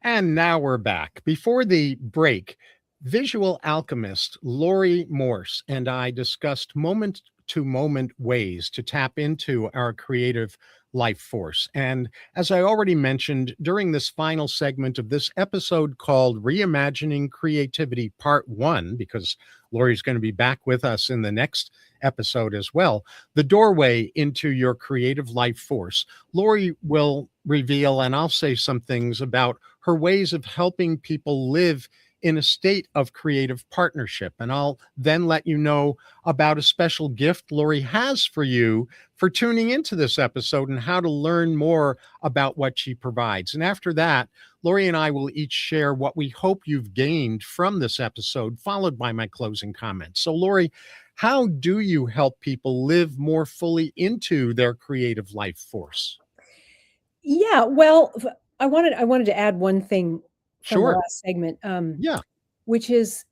And now we're back. Before the break, visual alchemist Laurie Morse and I discussed moment-to-moment ways to tap into our creative life force. And as I already mentioned, during this final segment of this episode called Reimagining Creativity Part 1, because Laurie's going to be back with us in the next episode as well, the doorway into your creative life force, Laurie will reveal, and I'll say some things about her ways of helping people live in a state of creative partnership. And I'll then let you know about a special gift Laurie has for you for tuning into this episode and how to learn more about what she provides. And after that, Laurie and I will each share what we hope you've gained from this episode, followed by my closing comments. So Laurie, how do you help people live more fully into their creative life force? Yeah, well, I wanted to add one thing from the Sure. last segment, Yeah. which is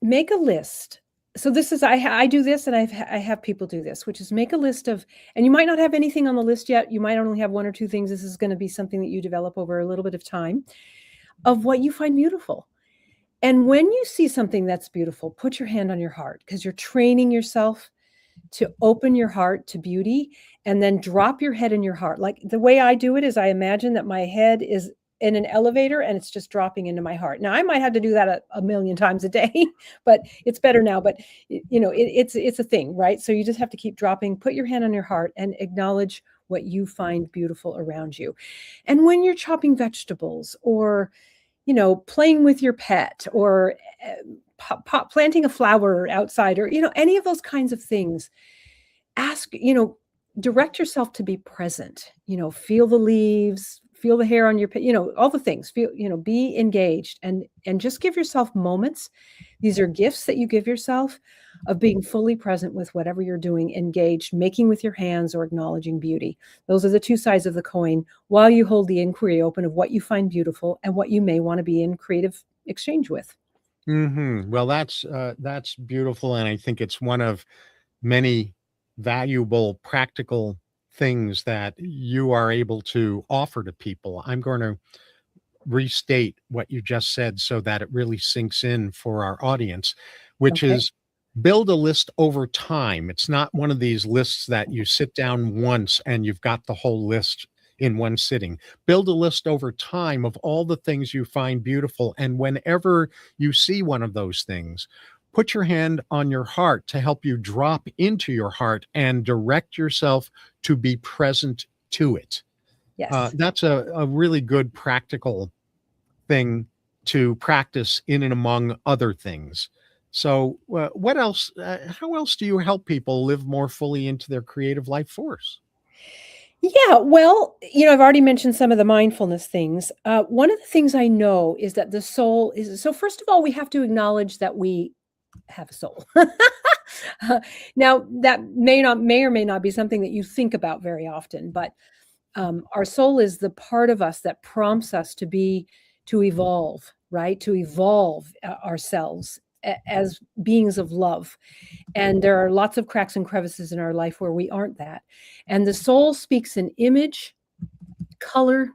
make a list. So this is I do this, and I have people do this, which is make a list of, and you might not have anything on the list yet. You might only have one or two things. This is going to be something that you develop over a little bit of time, of what you find beautiful. And when you see something that's beautiful, put your hand on your heart, because you're training yourself to open your heart to beauty, and then drop your head in your heart. Like the way I do it is I imagine that my head is in an elevator and it's just dropping into my heart. Now I might have to do that a million times a day, but it's better now. But it's a thing, right? So you just have to keep dropping, put your hand on your heart and acknowledge what you find beautiful around you. And when you're chopping vegetables, or playing with your pet, or planting a flower outside, or any of those kinds of things, ask, direct yourself to be present. Feel the leaves, feel the hair on your pet, all the things. Feel, be engaged, and just give yourself moments. These are gifts that you give yourself of being fully present with whatever you're doing, engaged, making with your hands, or acknowledging beauty. Those are the two sides of the coin, while you hold the inquiry open of what you find beautiful and what you may want to be in creative exchange with. Well, that's beautiful, and I think it's one of many valuable practical things that you are able to offer to people. I'm going to restate what you just said so that it really sinks in for our audience, which Okay. is build a list over time. It's not one of these lists that you sit down once and you've got the whole list in one sitting. Build a list over time of all the things you find beautiful. And whenever you see one of those things, put your hand on your heart to help you drop into your heart and direct yourself to be present to it. Yes. That's a really good practical thing to practice in and among other things. So, what else? How else do you help people live more fully into their creative life force? Yeah, well, I've already mentioned some of the mindfulness things. One of the things I know is that the soul is, so first of all, we have to acknowledge that we have a soul. Now, that may or may not be something that you think about very often, but our soul is the part of us that prompts us to evolve, right? To evolve ourselves as beings of love. And there are lots of cracks and crevices in our life where we aren't that. And the soul speaks in image, color,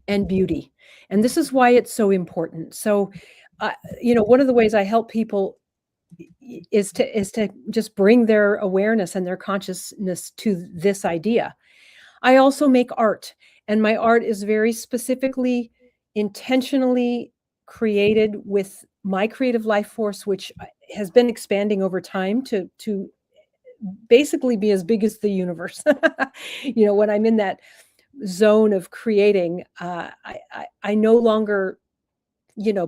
and beauty. And this is why it's so important. So, one of the ways I help people is to just bring their awareness and their consciousness to this idea. I also make art, and my art is very specifically, intentionally created with my creative life force, which has been expanding over time to basically be as big as the universe. When I'm in that zone of creating, I no longer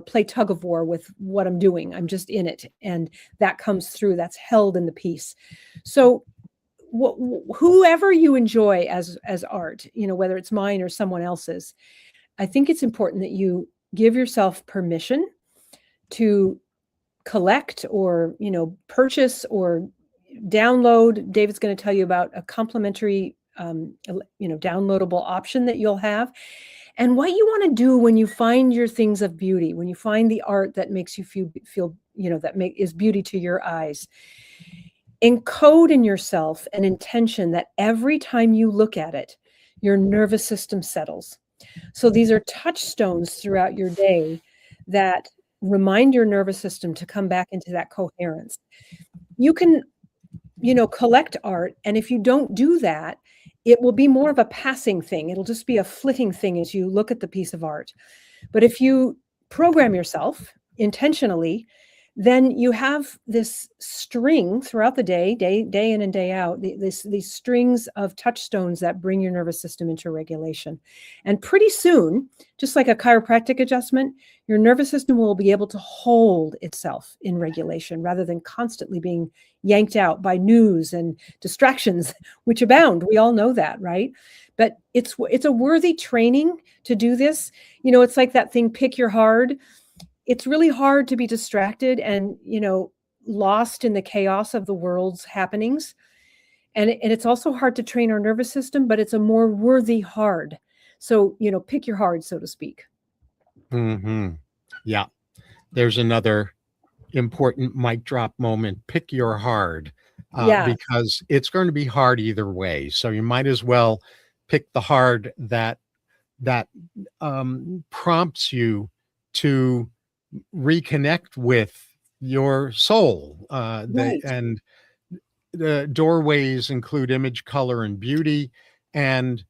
play tug of war with what I'm doing. I'm just in it, and that comes through. That's held in the piece. So whoever you enjoy as art, whether it's mine or someone else's, I think it's important that you give yourself permission to collect, or purchase, or download. David's going to tell you about a complimentary downloadable option that you'll have. And what you want to do when you find your things of beauty, when you find the art that makes you feel is beauty to your eyes, encode in yourself an intention that every time you look at it, your nervous system settles. So these are touchstones throughout your day that remind your nervous system to come back into that coherence. You can, collect art, and if you don't do that, it will be more of a passing thing. It'll just be a flitting thing as you look at the piece of art. But if you program yourself intentionally, then you have this string throughout the day in and day out, these strings of touchstones that bring your nervous system into regulation. And pretty soon, just like a chiropractic adjustment, your nervous system will be able to hold itself in regulation rather than constantly being yanked out by news and distractions, which abound. We all know that, right? But it's a worthy training to do this. It's like that thing, pick your hard. It's really hard to be distracted and, lost in the chaos of the world's happenings. And it's also hard to train our nervous system, but it's a more worthy hard. So, pick your hard, so to speak. Yeah. There's another important mic drop moment. Pick your hard, because it's going to be hard either way. So you might as well pick the hard that prompts you to reconnect with your soul. Right. And the doorways include image, color, and beauty, and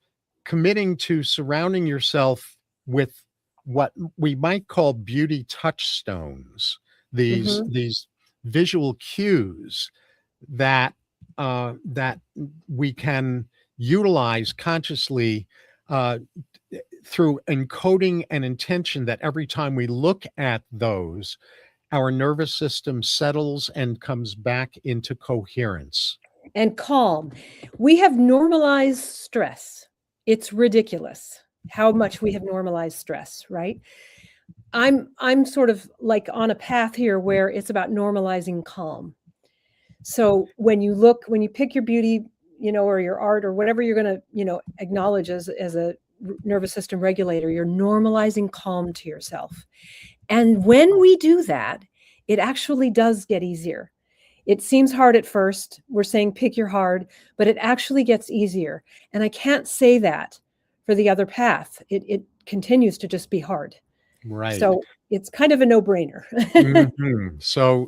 committing to surrounding yourself with what we might call beauty touchstones, Hmm. these visual cues that that we can utilize consciously uh, through encoding an intention that every time we look at those, our nervous system settles and comes back into coherence. And calm. We have normalized stress. It's ridiculous how much we have normalized stress, right? I'm sort of like on a path here where it's about normalizing calm. So when you pick your beauty, or your art or whatever you're going to, acknowledge as a nervous system regulator, you're normalizing calm to yourself. And when we do that, it actually does get easier. It seems hard at first. We're saying pick your hard, but it actually gets easier. And I can't say that for the other path. It continues to just be hard. Right. So it's kind of a no-brainer. So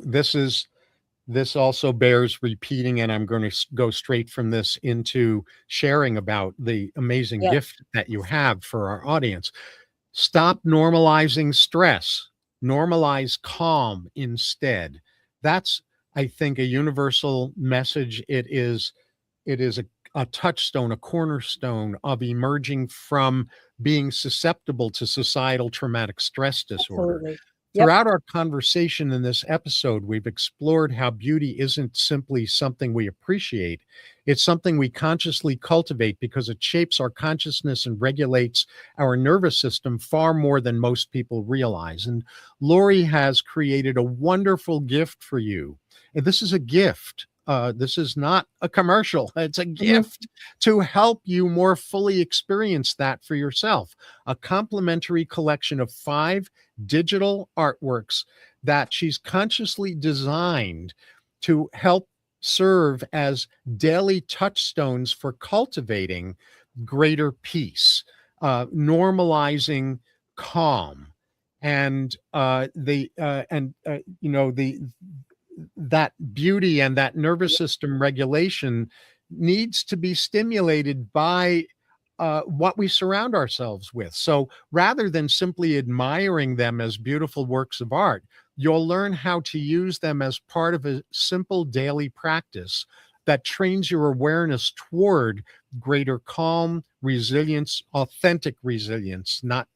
this also bears repeating, and I'm going to go straight from this into sharing about the amazing Yes. gift that you have for our audience. Stop normalizing stress. Normalize calm instead. That's, I think, a universal message. It is a touchstone, a cornerstone of emerging from being susceptible to societal traumatic stress disorder. Absolutely. Yep. Throughout our conversation in this episode, we've explored how beauty isn't simply something we appreciate. It's something we consciously cultivate because it shapes our consciousness and regulates our nervous system far more than most people realize. And Laurie has created a wonderful gift for you. And this is a gift. This is not a commercial. It's a gift to help you more fully experience that for yourself. A complimentary collection of 5 digital artworks that she's consciously designed to help serve as daily touchstones for cultivating greater peace, normalizing calm, and that beauty and that nervous system regulation needs to be stimulated by what we surround ourselves with. So rather than simply admiring them as beautiful works of art, you'll learn how to use them as part of a simple daily practice that trains your awareness toward greater calm, resilience, authentic resilience, not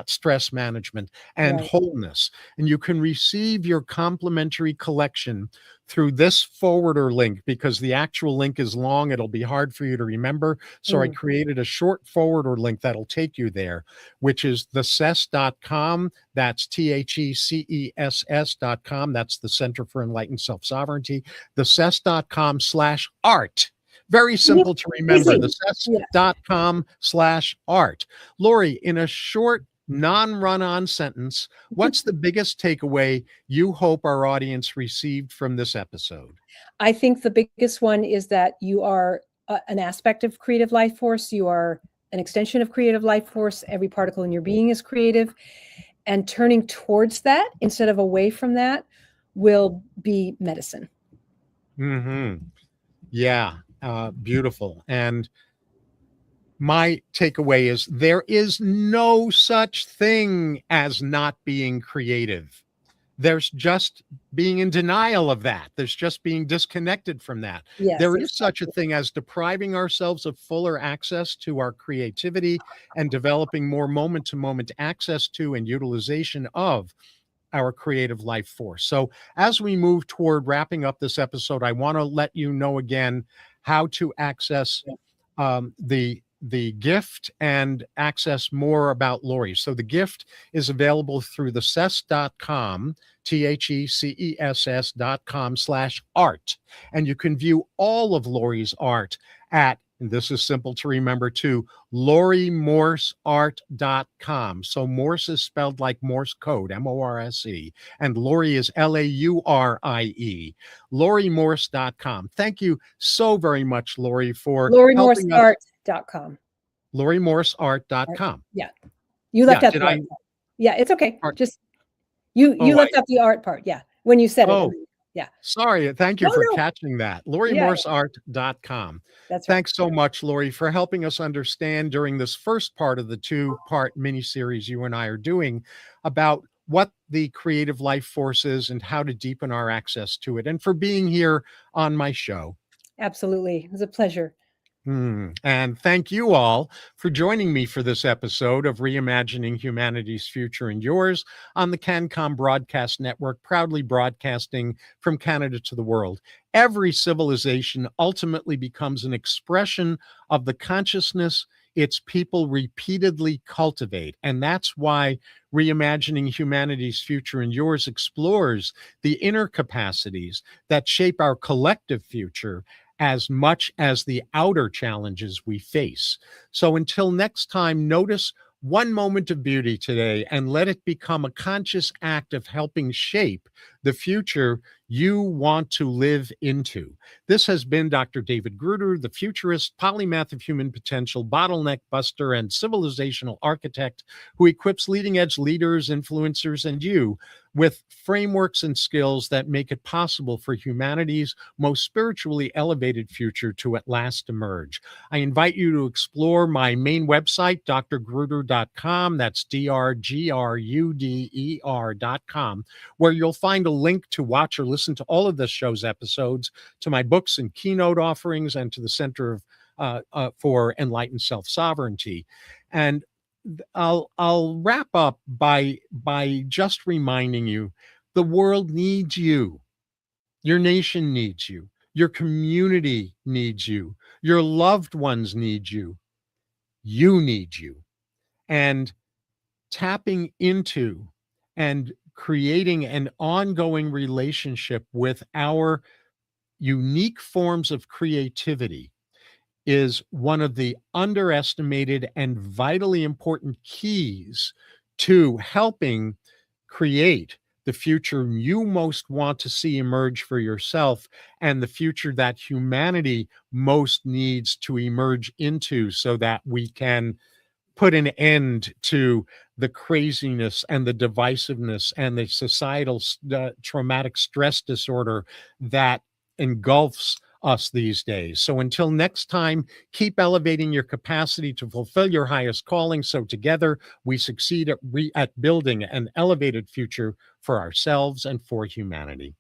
stress management, and Right. wholeness. And you can receive your complimentary collection through this forwarder link, because the actual link is long. It'll be hard for you to remember. So I created a short forwarder link that'll take you there, which is thecess.com. That's THECESS.com. That's the Center for Enlightened Self-Sovereignty. Thecess.com/art. Very simple to remember. Thecess.com/art. Laurie, in a short, non-run-on sentence, what's the biggest takeaway you hope our audience received from this episode? I think the biggest one is that you are an aspect of creative life force. You are an extension of creative life force. Every particle in your being is creative. And turning towards that instead of away from that will be medicine. Yeah, beautiful. And my takeaway is there is no such thing as not being creative. There's just being in denial of that. There's just being disconnected from that. Yes, there is such a thing as depriving ourselves of fuller access to our creativity and developing more moment-to-moment access to and utilization of our creative life force. So as we move toward wrapping up this episode, I want to let you know again how to access the gift and access more about Laurie. So the gift is available through thecess.com, THECESS.com/art. And you can view all of Laurie's art at, and this is simple to remember too, lauriemorseart.com. So Morse is spelled like Morse code, M-O-R-S-E, and Laurie is L-A-U-R-I-E, lauriemorse.com. Thank you so very much, Laurie, for helping us. lauriemorseart.com. lauriemorseart.com. Yeah. You left out the did I? website. Yeah, it's okay. Art. Just You Oh, left out the art part. Yeah. When you said it. oh, Yeah. sorry. Thank you No, for no. catching that. Yeah. LaurieMorseArt.com. That's right. Thanks so much, Laurie, for helping us understand during this first part of the two-part mini-series you and I are doing about what the creative life force is and how to deepen our access to it, and for being here on my show. Absolutely. It was a pleasure. And thank you all for joining me for this episode of Reimagining Humanity's Future and Yours on the CanCom Broadcast Network, proudly broadcasting from Canada to the world. Every civilization ultimately becomes an expression of the consciousness its people repeatedly cultivate. And that's why Reimagining Humanity's Future and Yours explores the inner capacities that shape our collective future as much as the outer challenges we face. So until next time, notice one moment of beauty today and let it become a conscious act of helping shape the future you want to live into. This has been Dr. David Gruder, the futurist, polymath of human potential, bottleneck buster, and civilizational architect who equips leading-edge leaders, influencers, and you with frameworks and skills that make it possible for humanity's most spiritually elevated future to at last emerge. I invite you to explore my main website, drgruder.com. That's drgruder.com, where you'll find a link to watch or listen to all of this show's episodes, to my books and keynote offerings, and to the Center for Enlightened Self-Sovereignty. And I'll wrap up by just reminding you, the world needs you. Your nation needs you. Your community needs you. Your loved ones need you. You need you. And tapping into and creating an ongoing relationship with our unique forms of creativity is one of the underestimated and vitally important keys to helping create the future you most want to see emerge for yourself and the future that humanity most needs to emerge into, so that we can put an end to the craziness and the divisiveness and the societal traumatic stress disorder that engulfs us these days. So until next time, keep elevating your capacity to fulfill your highest calling, so together we succeed at building an elevated future for ourselves and for humanity.